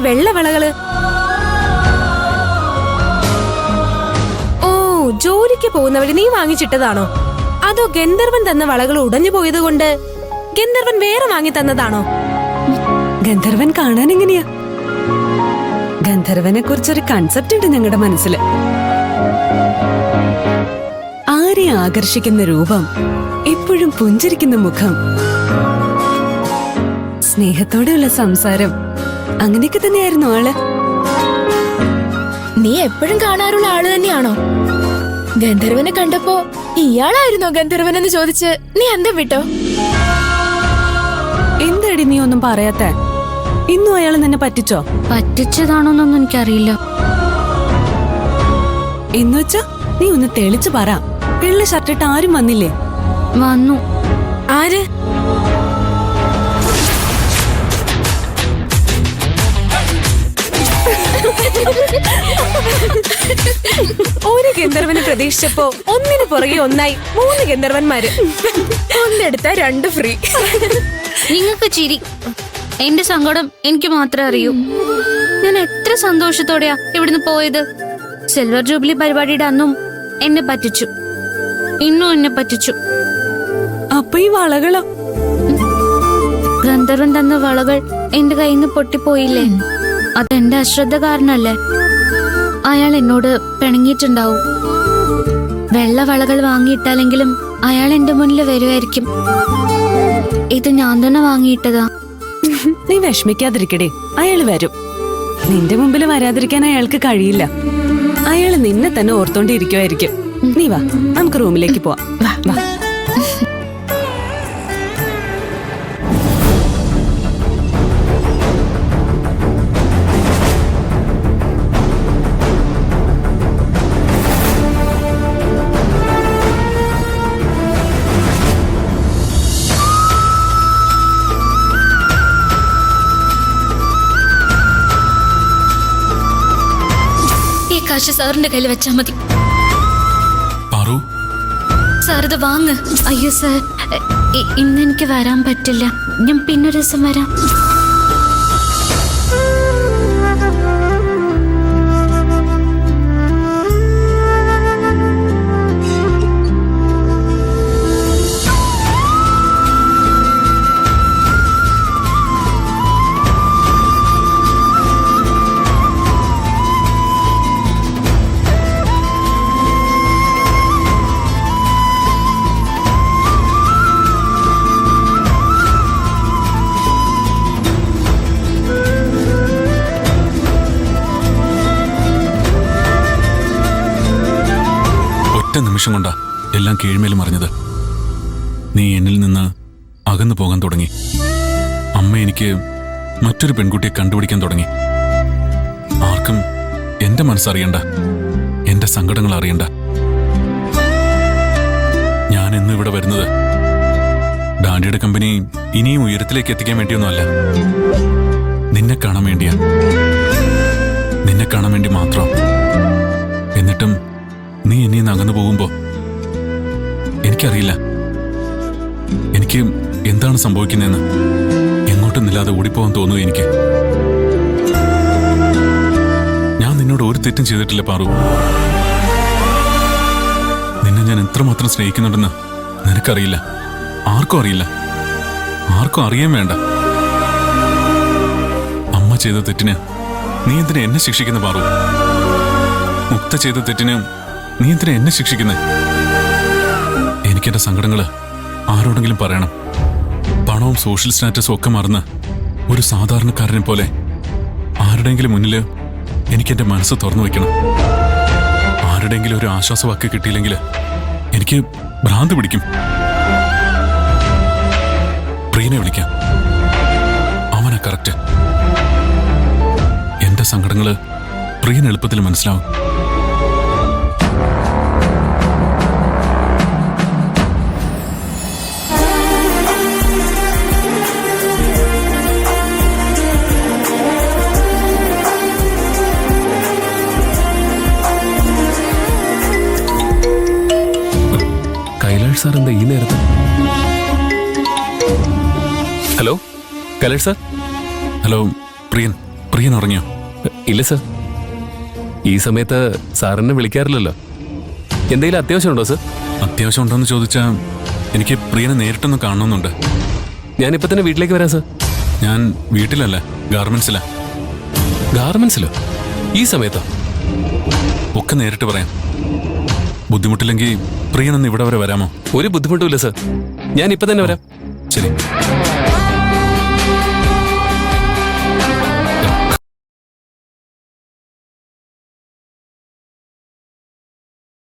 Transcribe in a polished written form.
വെള്ള വളകള്? ഓ, ജോലിക്ക് പോകുന്ന വഴി നീ വാങ്ങിച്ചിട്ടതാണോ? അതോ ഗന്ധർവൻ തന്ന വളകൾ ഉടഞ്ഞു പോയത് കൊണ്ട് ഗന്ധർവൻ വേറെ വാങ്ങി തന്നതാണോ? ഗന്ധർവൻ കാണാൻ എങ്ങനെയാ? ഗന്ധർവനെ കുറിച്ചൊരു കൺസെപ്റ്റ് ഉണ്ട് ഞങ്ങളുടെ മനസ്സില്. ആരെ ആകർഷിക്കുന്ന രൂപം, എപ്പോഴും പുഞ്ചിരിക്കുന്ന മുഖം, സ്നേഹത്തോടെയുള്ള സംസാരം, അങ്ങനെയൊക്കെ തന്നെയായിരുന്നു ആള്. നീ എപ്പോഴും കാണാറുള്ള ആള് തന്നെയാണോ? ഗന്ധർവനെ കണ്ടപ്പോ ഇയാളായിരുന്നോ ഗന്ധർവൻ എന്ന് ചോദിച്ച് നീ അന്തം വിട്ടോ? എന്താടി നീ ഒന്നും പറയാത്ത? ഇന്നും അയാൾ നിന്നെ പറ്റിച്ചോ? പറ്റിച്ചതാണോന്നൊന്നും എനിക്കറിയില്ല. എന്നുവെച്ചാ നീ ഒന്ന് തെളിച്ചു പറ. വെള്ള ഷർട്ടിട്ട് ആരും വന്നില്ലേ? വന്നു. ആര്? ഒരു ഗന്ധർവനെ പ്രതീക്ഷിച്ചപ്പോ ഒന്നിനു പുറകെ ഒന്നായി 3 ഗന്ധർവന്മാര്. ഒന്നെടുത്ത 2 ഫ്രീ. നിങ്ങൾക്ക് ചിരി, എന്റെ സങ്കടം എനിക്ക് മാത്രമേ അറിയൂ. ഞാൻ എത്ര സന്തോഷത്തോടെയാ ഇവിടുന്ന് പോയത്. സിൽവർ ജൂബിലി പരിപാടിയുടെ അന്നും എന്നെ പറ്റിച്ചു, ഇന്നും എന്നെ പറ്റിച്ചു. അപ്പൊ ഈ വളകളോ? ഗന്ധർവൻ തന്ന വളകൾ എന്റെ കയ്യിൽ നിന്ന് പൊട്ടിപ്പോയില്ലേ? അതെന്റെ അശ്രദ്ധ കാരണല്ലേ? അയാൾ എന്നോട് പിണങ്ങിയിട്ടുണ്ടാവും. വെള്ള വളകൾ വാങ്ങിയിട്ടാലെങ്കിലും അയാൾ എന്റെ മുന്നിൽ വരുമായിരിക്കും. ഇത് ഞാൻ തന്നെ വാങ്ങിയിട്ടതാ. നീ വിഷമിക്കാതിരിക്കടേ, അയാള് വരും. നിന്റെ മുമ്പിൽ വരാതിരിക്കാൻ അയാൾക്ക് കഴിയില്ല. അയാള് നിന്നെ തന്നെ ഓർത്തോണ്ടിരിക്കുമായിരിക്കും. നീ വാ, നമുക്ക് റൂമിലേക്ക് പോവാം. വാ. കാശ് സാറിന്റെ കയ്യിൽ വെച്ചാ മതി. സാർ ഇത് വാങ്ങ്. അയ്യോ സാർ, ഇന്ന് എനിക്ക് വരാൻ പറ്റില്ല. ഞാൻ പിന്നൊരു ദിവസം വരാം. നിമിഷം കൊണ്ടാ എല്ലാം കീഴ്മേലും അറിഞ്ഞത്. നീ എന്നിൽ നിന്ന് അകന്നു പോകാൻ തുടങ്ങി. അമ്മ എനിക്ക് മറ്റൊരു പെൺകുട്ടിയെ കണ്ടുപിടിക്കാൻ തുടങ്ങി. ആർക്കും എന്റെ മനസ്സറിയണ്ട, എന്റെ സങ്കടങ്ങൾ അറിയണ്ട. ഞാൻ ഇന്ന് ഇവിടെ വരുന്നത് ഡാഡിയുടെ കമ്പനി ഇനിയും ഉയരത്തിലേക്ക് എത്തിക്കാൻ വേണ്ടിയൊന്നുമല്ല. നിന്നെ കാണാൻ വേണ്ടിയാ. നിന്നെ കാണാൻ വേണ്ടി മാത്രം. എന്നിട്ടും നീ എന്നെ അകന്നു പോകുമ്പോ എനിക്കറിയില്ല എനിക്ക് എന്താണ് സംഭവിക്കുന്നതെന്ന്. എങ്ങോട്ടും നില്ലാതെ ഓടിപ്പോവാൻ തോന്നുന്നു എനിക്ക്. ഞാൻ നിന്നോട് ഒരു തെറ്റും ചെയ്തിട്ടില്ല പാറു. നിന്നെ ഞാൻ എത്രമാത്രം സ്നേഹിക്കുന്നുണ്ടെന്ന് നിനക്കറിയില്ല. ആർക്കും അറിയില്ല. ആർക്കും അറിയാൻ വേണ്ട. അമ്മ ചെയ്ത തെറ്റിന് നീ എന്തിനാ എന്നെ ശിക്ഷിക്കുന്ന പാറു? മുക്ത ചെയ്ത തെറ്റിന് നീ എന്തിനാ എന്നെ ശിക്ഷിക്കുന്നേ? എനിക്കെന്റെ സങ്കടങ്ങള് ആരോടെങ്കിലും പറയണം. പണവും സോഷ്യൽ സ്റ്റാറ്റസും ഒക്കെ മറന്ന് ഒരു സാധാരണക്കാരനെ പോലെ ആരുടെയെങ്കിലും മുന്നില് എനിക്കെന്റെ മനസ്സ് തുറന്നു വെക്കണം. ആരുടെയെങ്കിലും ഒരു ആശ്വാസവാക്ക് കിട്ടിയില്ലെങ്കിൽ എനിക്ക് ഭ്രാന്ത് പിടിക്കും. പ്രിയനെ വിളിക്കാം. അവനാ കറക്റ്റ്. എന്റെ സങ്കടങ്ങള് പ്രിയന് എളുപ്പത്തിൽ മനസ്സിലാവും. സാർ എന്താ ഈ നേരത്തെ? Hello Kalesh sir. ഹലോ പ്രിയൻ, പ്രിയൻ ഉറങ്ങിയോ? ഇല്ല സർ, ഈ സമയത്ത് സാറിനെ വിളിക്കാറില്ലല്ലോ. എന്തെങ്കിലും അത്യാവശ്യമുണ്ടോ സർ? അത്യാവശ്യം ഉണ്ടോന്ന് ചോദിച്ചാൽ എനിക്ക് പ്രിയനെ നേരിട്ടൊന്ന് കാണണമെന്നുണ്ട്. ഞാനിപ്പോ തന്നെ വീട്ടിലേക്ക് വരാം സർ. ഞാൻ വീട്ടിലല്ല, ഗാർമെന്റ്സിലാ. ഗാർമെന്റ്സിലോ? ഈ സമയത്തോ? ഒക്കെ നേരിട്ട് പറയാം. ബുദ്ധിമുട്ടില്ലെങ്കിൽ പ്രിയനൊന്ന് ഇവിടെ വരെ വരാമോ? ഒരു ബുദ്ധിമുട്ടുമില്ല സർ, ഞാൻ ഇപ്പൊ തന്നെ വരാം. ശരി.